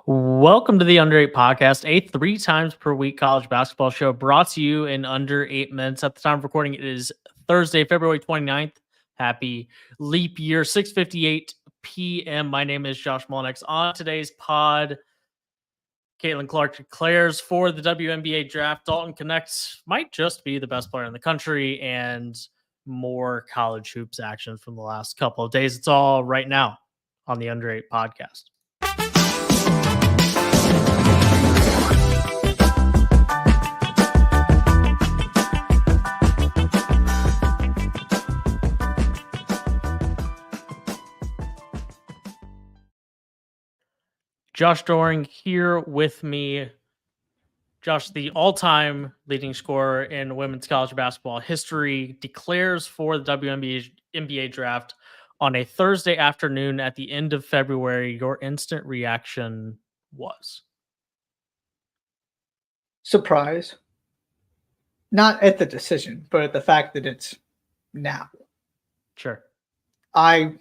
Welcome to the Under 8 podcast, a 3 times per week college basketball show brought to you in under 8 minutes. At the time of recording, it is Thursday, February 29th. Happy leap year, 6:58 p.m. My name is Josh Mullenix. On today's pod, Caitlin Clark declares for the WNBA Draft. Dalton Connects might just be the best player in the country, and more college hoops action from the last couple of days. It's all right now on the Under 8 podcast. Josh Doering here with me. Josh, the all-time leading scorer in women's college basketball history, declares for the WNBA draft on a Thursday afternoon at the end of February. Your instant reaction was? Surprise. Not at the decision, but at the fact that it's now. Sure. I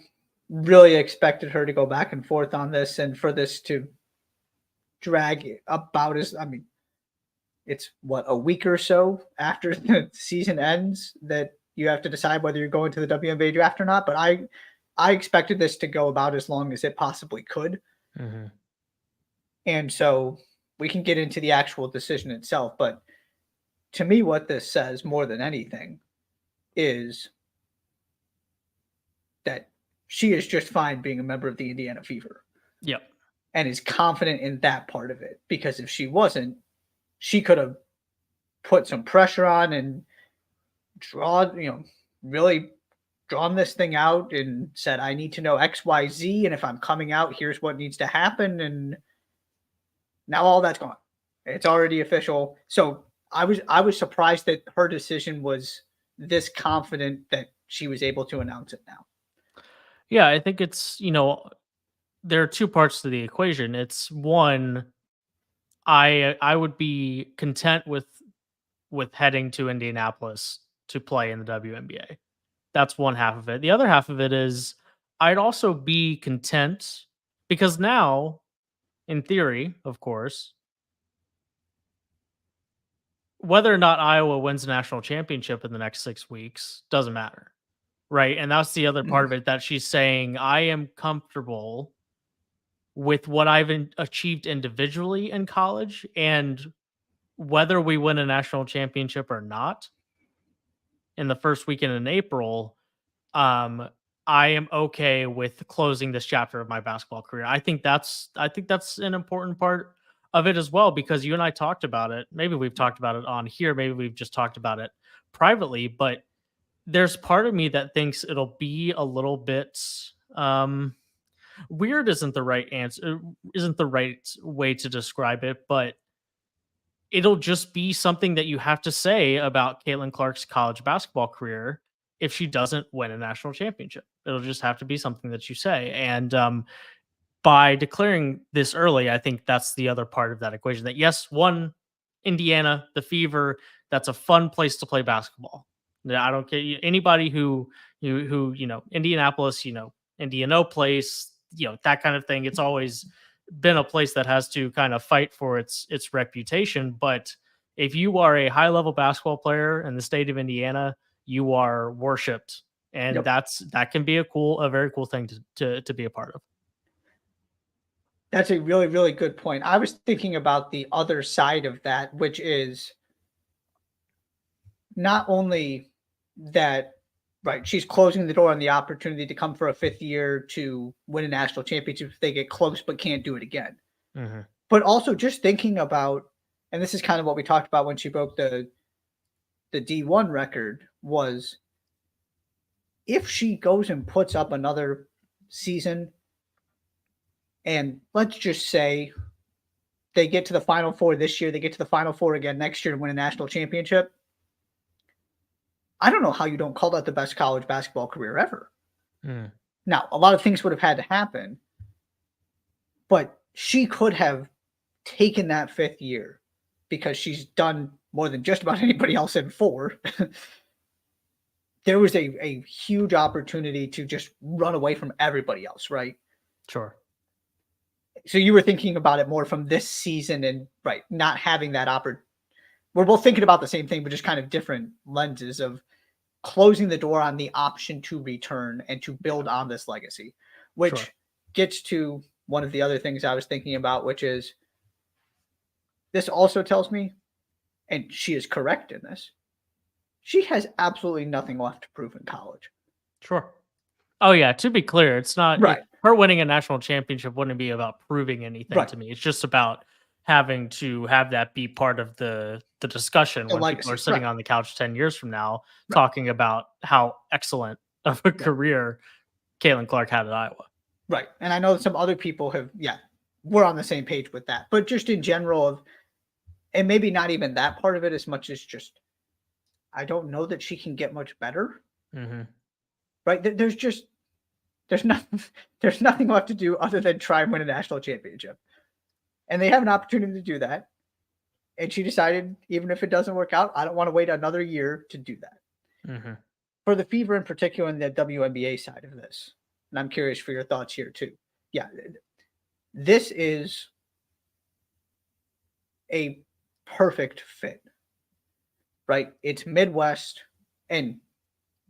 really expected her to go back and forth on this and for this to drag about it's a week or so after the season ends that you have to decide whether you're going to the WNBA draft or not. But I expected this to go about as long as it possibly could. Mm-hmm. And so we can get into the actual decision itself. But to me, what this says more than anything is that she is just fine being a member of the Indiana Fever. Yep. And is confident in that part of it. Because if she wasn't, she could have put some pressure on and really drawn this thing out and said, I need to know X, Y, Z. And if I'm coming out, here's what needs to happen. And now all that's gone. It's already official. So I was surprised that her decision was this confident that she was able to announce it now. Yeah, I think it's, there are two parts to the equation. It's one, I would be content with heading to Indianapolis to play in the WNBA. That's one half of it. The other half of it is I'd also be content because now, in theory, of course, whether or not Iowa wins the national championship in the next 6 weeks doesn't matter. Right. And that's the other part of it that she's saying, I am comfortable with what I've achieved individually in college, and whether we win a national championship or not in the first weekend in April, I am okay with closing this chapter of my basketball career. I think that's an important part of it as well, because you and I talked about it. Maybe we've talked about it on here. Maybe we've just talked about it privately, but there's part of me that thinks it'll be a little bit weird isn't the right answer, isn't the right way to describe it, but it'll just be something that you have to say about Caitlin Clark's college basketball career if she doesn't win a national championship. It'll just have to be something that you say. And by declaring this early, I think that's the other part of that equation. That yes, one, Indiana, the Fever, that's a fun place to play basketball. I don't care anybody who Indianapolis, Indiana place, that kind of thing. It's always been a place that has to kind of fight for its reputation. But if you are a high level basketball player in the state of Indiana, you are worshipped, and that can be a very cool thing to be a part of. That's a really, really good point. I was thinking about the other side of that, which is not only that, right, she's closing the door on the opportunity to come for a 5th year to win a national championship if they get close but can't do it again. Mm-hmm. But also just thinking about, and this is kind of what we talked about when she broke the D1 record, was if she goes and puts up another season, and let's just say they get to the Final Four this year, they get to the Final Four again next year to win a national championship, I don't know how you don't call that the best college basketball career ever. Mm. Now, a lot of things would have had to happen, but she could have taken that 5th year because she's done more than just about anybody else in 4. There was a huge opportunity to just run away from everybody else, right? Sure. So you were thinking about it more from this season and not having that opportunity. We're both thinking about the same thing, but just kind of different lenses of closing the door on the option to return and to build on this legacy, which gets to one of the other things I was thinking about, which is this also tells me, and she is correct in this, she has absolutely nothing left to prove in college. Sure. Oh yeah, to be clear, it's not Right. her winning a national championship wouldn't be about proving anything to me. It's just about having to have that be part of the discussion when people are sitting on the couch 10 years from now talking about how excellent of a career Caitlin Clark had at Iowa. Right. And I know that some other people have, we're on the same page with that. But just in general, and maybe not even that part of it as much as just, I don't know that she can get much better. Mm-hmm. Right. There's nothing left to do other than try and win a national championship. And they have an opportunity to do that. And she decided, even if it doesn't work out, I don't want to wait another year to do that. Mm-hmm. For the Fever in particular, and the WNBA side of this, and I'm curious for your thoughts here too. Yeah, this is a perfect fit, right? It's Midwest, and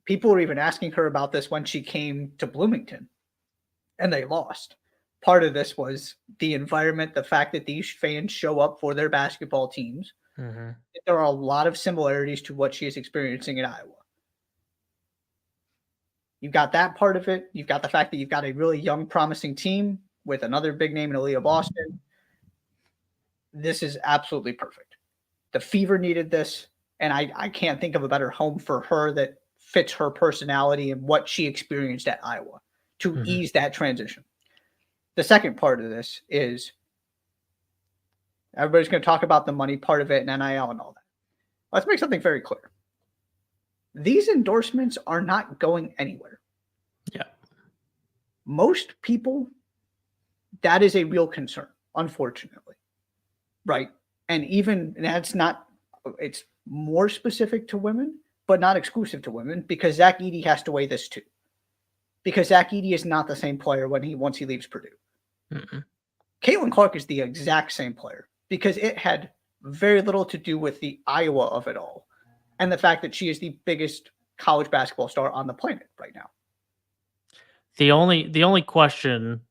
people were even asking her about this when she came to Bloomington, and they lost. Part of this was the environment, the fact that these fans show up for their basketball teams. Mm-hmm. There are a lot of similarities to what she is experiencing in Iowa. You've got that part of it. You've got the fact that you've got a really young, promising team with another big name in Aaliyah Boston. This is absolutely perfect. The Fever needed this, and I can't think of a better home for her that fits her personality and what she experienced at Iowa to ease that transition. The second part of this is everybody's going to talk about the money part of it and NIL and all that. Let's make something very clear. These endorsements are not going anywhere. Yeah. Most people, that is a real concern, unfortunately. Right. And that's not, it's more specific to women, but not exclusive to women, because Zach Edey has to weigh this too. Because Zach Edey is not the same player once he leaves Purdue. Mm-mm. Caitlin Clark is the exact same player, because it had very little to do with the Iowa of it all. And the fact that she is the biggest college basketball star on the planet right now. The only question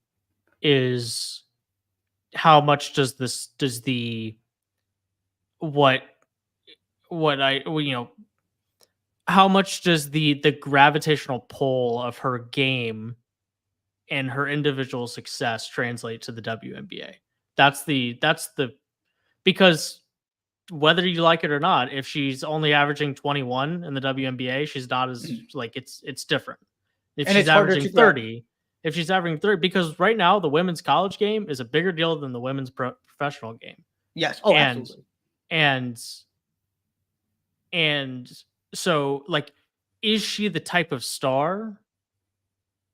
is how much does how much does the gravitational pull of her game and her individual success translate to the WNBA? That's the because whether you like it or not, if she's only averaging 21 in the WNBA, she's not as it's different. If she's averaging 30, because right now the women's college game is a bigger deal than the women's professional game. Yes. Oh, absolutely. And so is she the type of star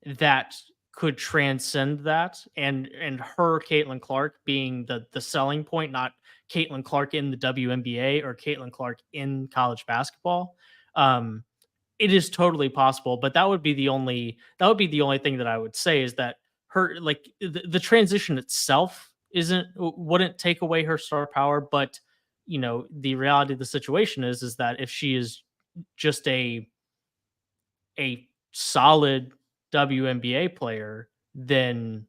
that could transcend that, and her Caitlin Clark being the selling point, not Caitlin Clark in the WNBA or Caitlin Clark in college basketball? It is totally possible, but that would be the only thing that I would say, is that her the transition itself wouldn't take away her star power, but the reality of the situation is that if she is just a solid WNBA player, then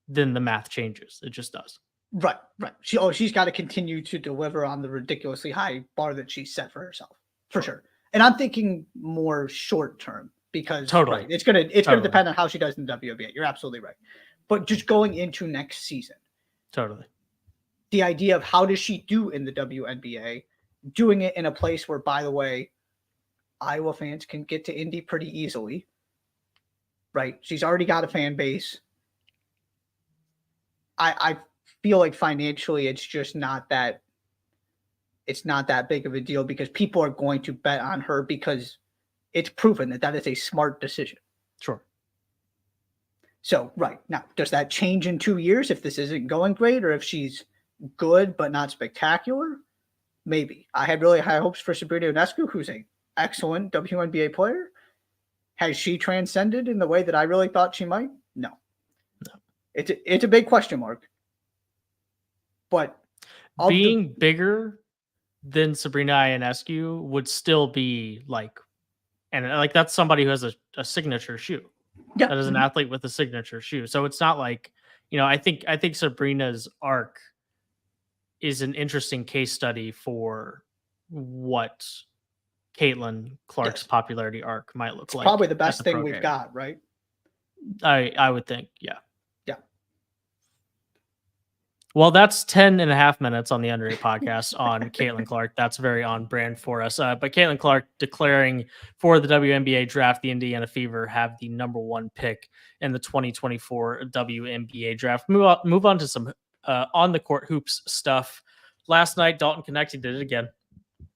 the math changes. It just does. Right. She's got to continue to deliver on the ridiculously high bar that she set for herself, for sure. And I'm thinking more short term, because totally it's gonna depend on how she does in the WNBA. You're absolutely right. But just going into next season, totally. The idea of how does she do in the WNBA, doing it in a place where, by the way, Iowa fans can get to Indy pretty easily. Right. She's already got a fan base. I feel like financially it's just not that big of a deal, because people are going to bet on her, because it's proven that is a smart decision. Sure. So, right. Now, does that change in 2 years if this isn't going great, or if she's good but not spectacular? Maybe. I had really high hopes for Sabrina Ionescu, who's an excellent WNBA player. Has she transcended in the way that I really thought she might? No. It's a big question mark. But being bigger than Sabrina Ionescu would still be like, and like that's somebody who has a signature shoe. Yeah. That is an athlete with a signature shoe. So it's not like, I think Sabrina's arc is an interesting case study for what Caitlin Clark's popularity arc might look like. Probably the best thing we've got, right? I would think, yeah. Yeah. Well, that's 10 and a half minutes on the Underrated podcast on Caitlin Clark. That's very on brand for us. But Caitlin Clark declaring for the WNBA draft, the Indiana Fever have the number 1 pick in the 2024 WNBA draft. Move on to some on the court hoops stuff. Last night, Dalton Connect did it again.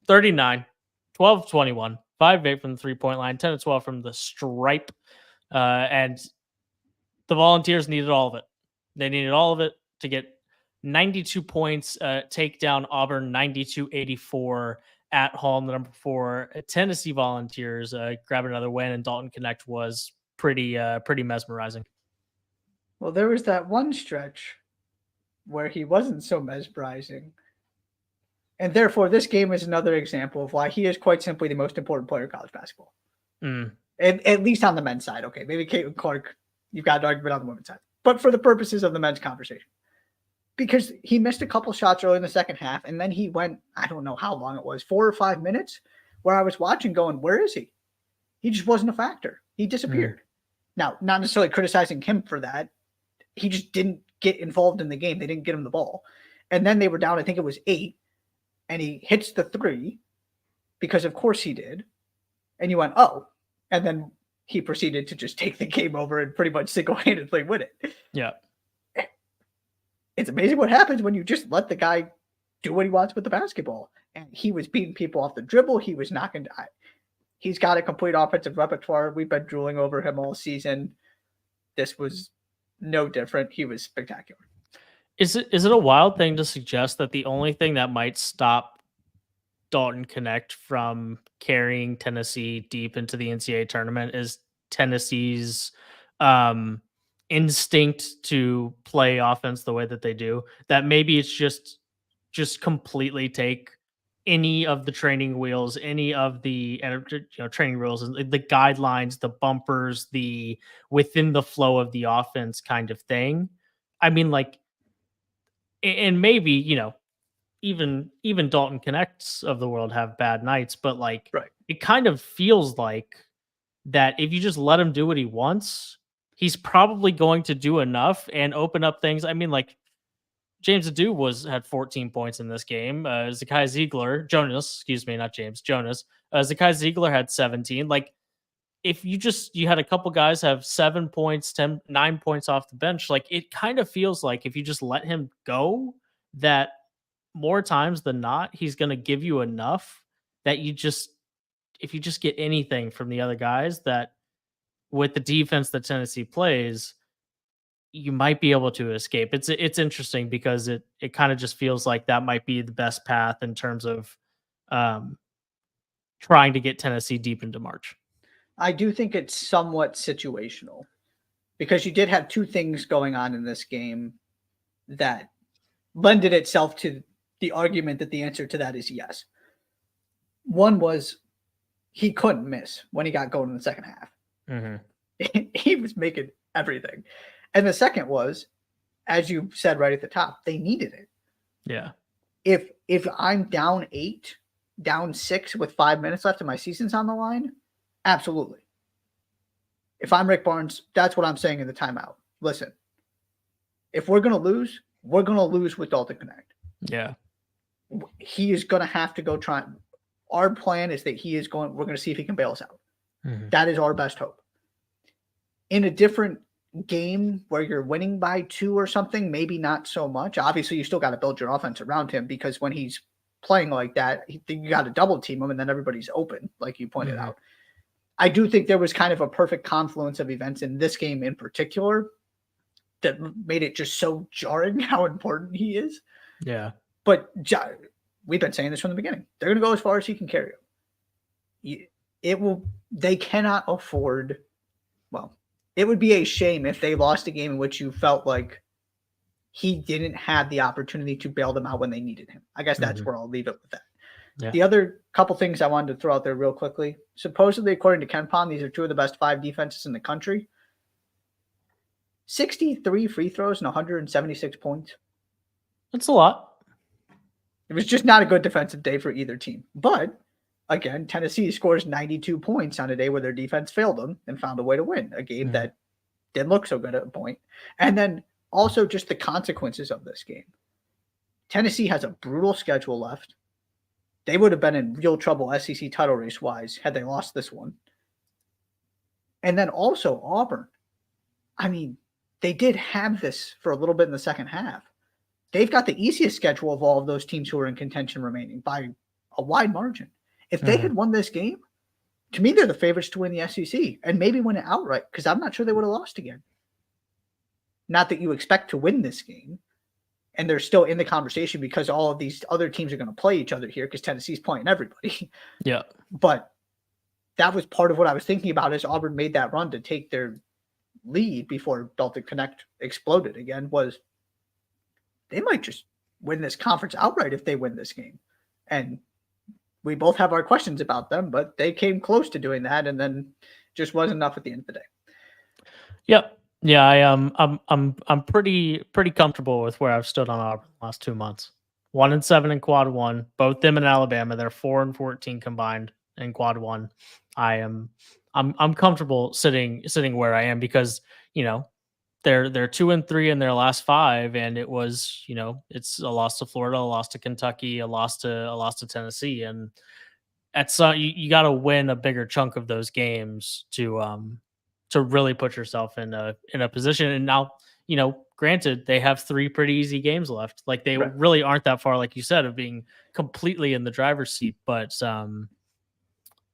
39, 12 21, 5 of 8 from the 3-point line, 10 of 12 from the stripe. And the Volunteers needed all of it. They needed all of it to get 92 points, take down Auburn 92-84 at home. The number 4 Tennessee Volunteers grab another win, and Dalton Connect was pretty mesmerizing. Well, there was that one stretch where he wasn't so mesmerizing. And therefore, this game is another example of why he is quite simply the most important player in college basketball. At least on the men's side. Okay, maybe Caitlin Clark, you've got an argument on the women's side. But for the purposes of the men's conversation. Because he missed a couple shots early in the second half, and then he went, I don't know how long it was, 4 or 5 minutes, where I was watching going, where is he? He just wasn't a factor. He disappeared. Now, not necessarily criticizing him for that. He just didn't get involved in the game. They didn't get him the ball. And then they were down, I think it was 8, and he hits the 3, because of course he did. And you went, oh. And then he proceeded to just take the game over and pretty much single-handedly win it. Yeah. It's amazing what happens when you just let the guy do what he wants with the basketball. And he was beating people off the dribble. He was knocking. He's got a complete offensive repertoire. We've been drooling over him all season. This was no different. He was spectacular. Is it a wild thing to suggest that the only thing that might stop Dalton Connect from carrying Tennessee deep into the NCAA tournament is Tennessee's instinct to play offense the way that they do? That maybe it's just completely take any of the training wheels, any of the training rules, the guidelines, the bumpers, the within the flow of the offense kind of thing. I mean, like, and maybe even Dalton Connects of the world have bad nights, but like, It kind of feels like that if you just let him do what he wants, he's probably going to do enough and open up things. I mean, like, James Adu had 14 points in this game. Zakai Jonas Zakai Ziegler had 17. Like, if you had a couple guys have 7 points, 9 points off the bench, like, it kind of feels like if you just let him go, that more times than not, he's going to give you enough that if you just get anything from the other guys, that with the defense that Tennessee plays, you might be able to escape. It's interesting because it kind of just feels like that might be the best path in terms of trying to get Tennessee deep into March. I do think it's somewhat situational because you did have 2 things going on in this game that lended itself to the argument that the answer to that is yes. One was he couldn't miss when he got going in the second half. He was making everything. And the second was, as you said right at the top, they needed it. Yeah. If I'm down 8, down 6 with 5 minutes left and my season's on the line, absolutely. If I'm Rick Barnes, that's what I'm saying in the timeout. Listen, if we're going to lose with Dalton Connect. Yeah. He is going to have to go try. Our plan is that we're going to see if he can bail us out. That is our best hope. In a different game where you're winning by 2 or something, maybe not so much. Obviously, you still got to build your offense around him because when he's playing like that, you got to double team him and then everybody's open, like you pointed out. I do think there was kind of a perfect confluence of events in this game in particular that made it just so jarring how important he is. Yeah. But we've been saying this from the beginning. They're going to go as far as he can carry them. They cannot afford, well, it would be a shame if they lost a game in which you felt like he didn't have the opportunity to bail them out when they needed him. I guess that's where I'll leave it with that. Yeah. The other couple things I wanted to throw out there real quickly. Supposedly, according to KenPom, these are two of the best 5 defenses in the country. 63 free throws and 176 points. That's a lot. It was just not a good defensive day for either team. But again, Tennessee scores 92 points on a day where their defense failed them and found a way to win a game that didn't look so good at a point. And then also just the consequences of this game. Tennessee has a brutal schedule left. They would have been in real trouble SEC title race wise had they lost this one. And then also Auburn. I mean, they did have this for a little bit in the second half. They've got the easiest schedule of all of those teams who are in contention remaining by a wide margin. If they had won this game, to me, they're the favorites to win the SEC and maybe win it outright because I'm not sure they would have lost again. Not that you expect to win this game. And they're still in the conversation because all of these other teams are going to play each other here because Tennessee's playing everybody. Yeah. But that was part of what I was thinking about as Auburn made that run to take their lead before Dalton Connect exploded again was they might just win this conference outright if they win this game. And we both have our questions about them, but they came close to doing that and then just wasn't enough at the end of the day. Yep. Yeah, I'm pretty comfortable with where I've stood on Auburn the last 2 months. 1-7 in quad one, both them and Alabama. They're 4-14 combined in quad one. I'm comfortable sitting where I am because they're 2-3 in their last 5, and it was it's a loss to Florida, a loss to Kentucky, a loss to Tennessee, and at some you got to win a bigger chunk of those games to really put yourself in a position. And now, granted, they have 3 pretty easy games left. Like they really aren't that far, like you said, of being completely in the driver's seat. But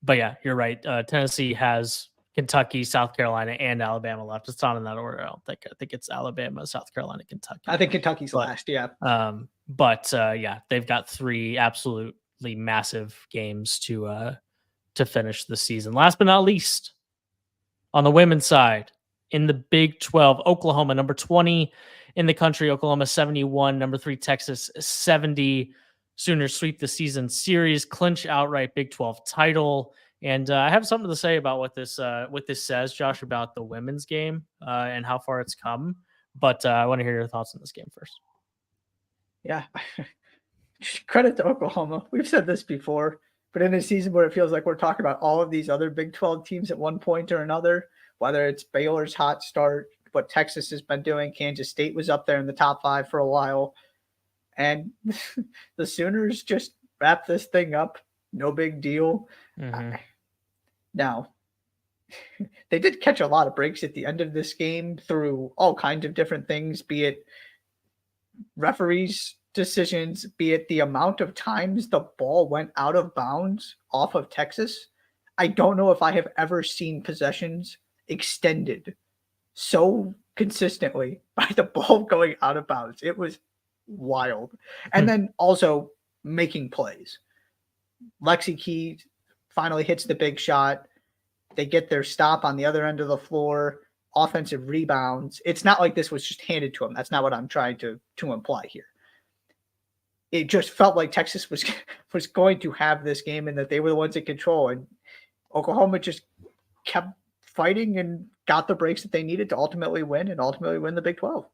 yeah, you're right. Tennessee has Kentucky, South Carolina, and Alabama left. It's not in that order. I think it's Alabama, South Carolina, Kentucky. I think Kentucky's last. Yeah. Yeah, they've got 3 absolutely massive games to finish the season. Last but not least, on the women's side, in the Big 12, Oklahoma, number 20 in the country, Oklahoma 71, number 3, Texas 70. Sooners sweep the season series, clinch outright Big 12 title. And I have something to say about what this says, Josh, about the women's game and how far it's come. But I want to hear your thoughts on this game first. Yeah. Credit to Oklahoma. We've said this before. But in a season where it feels like we're talking about all of these other Big 12 teams at one point or another, whether it's Baylor's hot start, what Texas has been doing, Kansas State was up there in the top 5 for a while. And the Sooners just wrap this thing up. No big deal. Now, they did catch a lot of breaks at the end of this game through all kinds of different things, be it referees' decisions, be it the amount of times the ball went out of bounds off of Texas. I don't know if I have ever seen possessions extended so consistently by the ball going out of bounds. It was wild. And then also making plays. Lexi Key finally hits the big shot. They get their stop on the other end of the floor. Offensive rebounds. It's not like this was just handed to them. That's not what I'm trying to imply here. It just felt like Texas was going to have this game and that they were the ones in control. And Oklahoma just kept fighting and got the breaks that they needed to ultimately win the Big 12.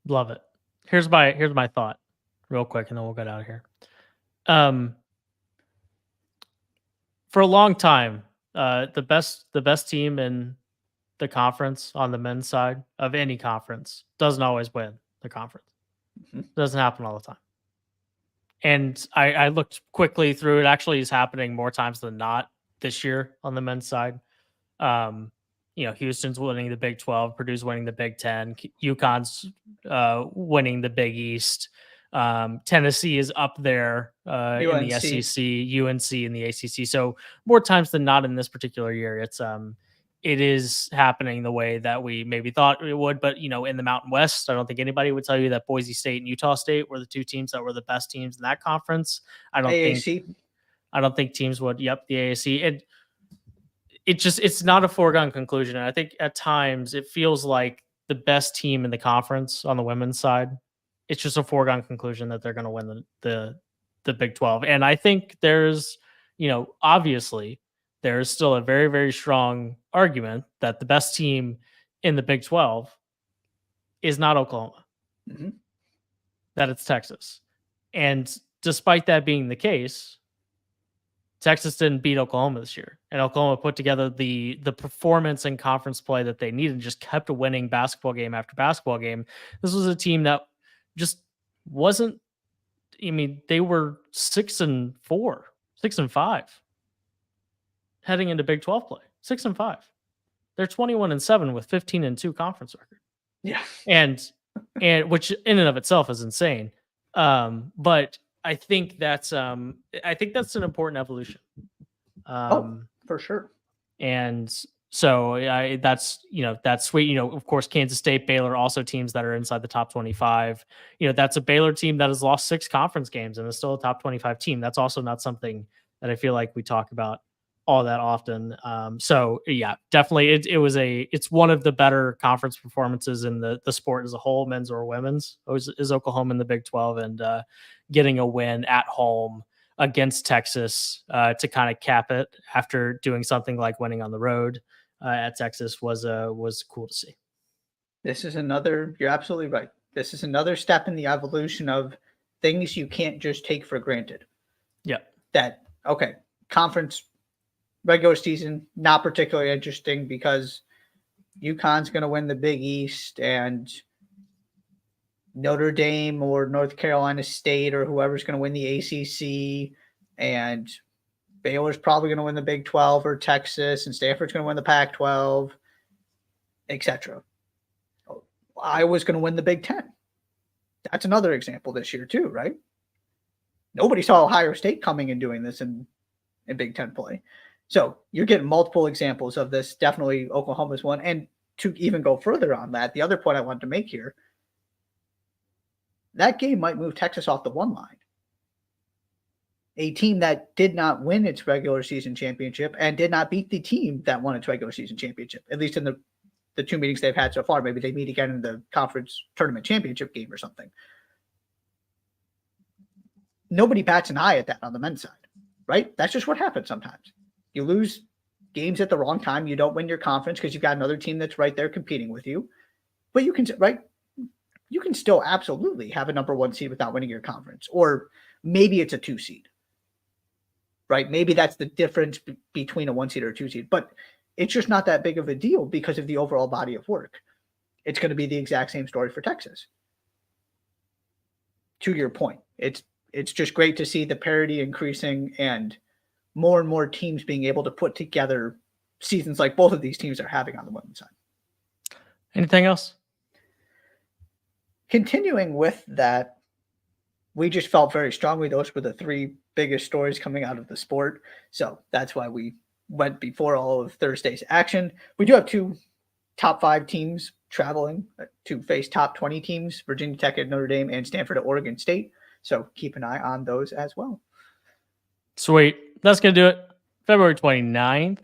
Love it. Here's my thought real quick, and then we'll get out of here. For a long time, the best team in the conference on the men's side of any conference doesn't always win the conference. It doesn't happen all the time. And I looked quickly through it. Actually, is happening more times than not this year on the men's side. Houston's winning the Big 12, Purdue's winning the Big 10, UConn's winning the Big East. Tennessee is up there in the SEC, UNC in the ACC. So more times than not in this particular year, it is happening the way that we maybe thought it would. But, in the Mountain West, I don't think anybody would tell you that Boise State and Utah State were the 2 teams that were the best teams in that conference. I don't think teams would. Yep, the AAC. And it's not a foregone conclusion. And I think at times it feels like the best team in the conference on the women's side, it's just a foregone conclusion that they're going to win the Big 12. And I think there's, obviously there's still a very, very strong argument that the best team in the Big 12 is not Oklahoma, that it's Texas. And despite that being the case, Texas didn't beat Oklahoma this year, and Oklahoma put together the performance and conference play that they needed and just kept winning basketball game after basketball game. This was a team that just wasn't. I mean, they were 6-4, 6-5 heading into Big 12 play. 6-5. They're 21-7 with 15-2 conference record. Yeah, and which in and of itself is insane. But I think that's an important evolution. For sure. And so that's sweet. Of course, Kansas State, Baylor, also teams that are inside the top 25. That's a Baylor team that has lost 6 conference games and is still a top 25 team. That's also not something that I feel like we talk about all that often. So yeah, definitely it's one of the better conference performances in the sport as a whole, men's or women's, is Oklahoma in the Big 12, and getting a win at home against Texas to kind of cap it after doing something like winning on the road at Texas was cool to see. You're absolutely right. This is another step in the evolution of things you can't just take for granted. Yeah. Conference regular season, not particularly interesting because UConn's going to win the Big East, and Notre Dame or North Carolina State or whoever's going to win the ACC, and Baylor's probably going to win the Big 12 or Texas, and Stanford's going to win the Pac-12, etc. Iowa's going to win the Big 10. That's another example this year too, right? Nobody saw Ohio State coming and doing this in Big 10 play. So you're getting multiple examples of this. Definitely Oklahoma's one. And to even go further on that, the other point I wanted to make here, that game might move Texas off the 1 line. A team that did not win its regular season championship and did not beat the team that won its regular season championship, at least in the 2 meetings they've had so far. Maybe they meet again in the conference tournament championship game or something. Nobody bats an eye at that on the men's side, right? That's just what happens sometimes. You lose games at the wrong time. You don't win your conference because you've got another team that's right there competing with you. But you can still absolutely have a number 1 seed without winning your conference. Or maybe it's a 2 seed, right? Maybe that's the difference between a 1 seed or a 2 seed. But it's just not that big of a deal because of the overall body of work. It's going to be the exact same story for Texas. To your point, it's just great to see the parity increasing and more teams being able to put together seasons like both of these teams are having on the women's side. Anything else? Continuing with that, we just felt very strongly those were the 3 biggest stories coming out of the sport. So that's why we went before all of Thursday's action. We do have 2 top 5 teams traveling to face top 20 teams, Virginia Tech at Notre Dame and Stanford at Oregon State. So keep an eye on those as well. Sweet. That's going to do it. February 29th,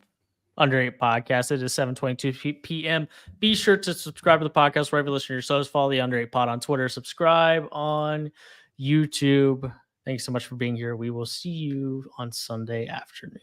Under 8 podcast. It is 7:22 p.m. Be sure to subscribe to the podcast wherever you listen to your shows. Follow the Under 8 pod on Twitter. Subscribe on YouTube. Thanks so much for being here. We will see you on Sunday afternoon.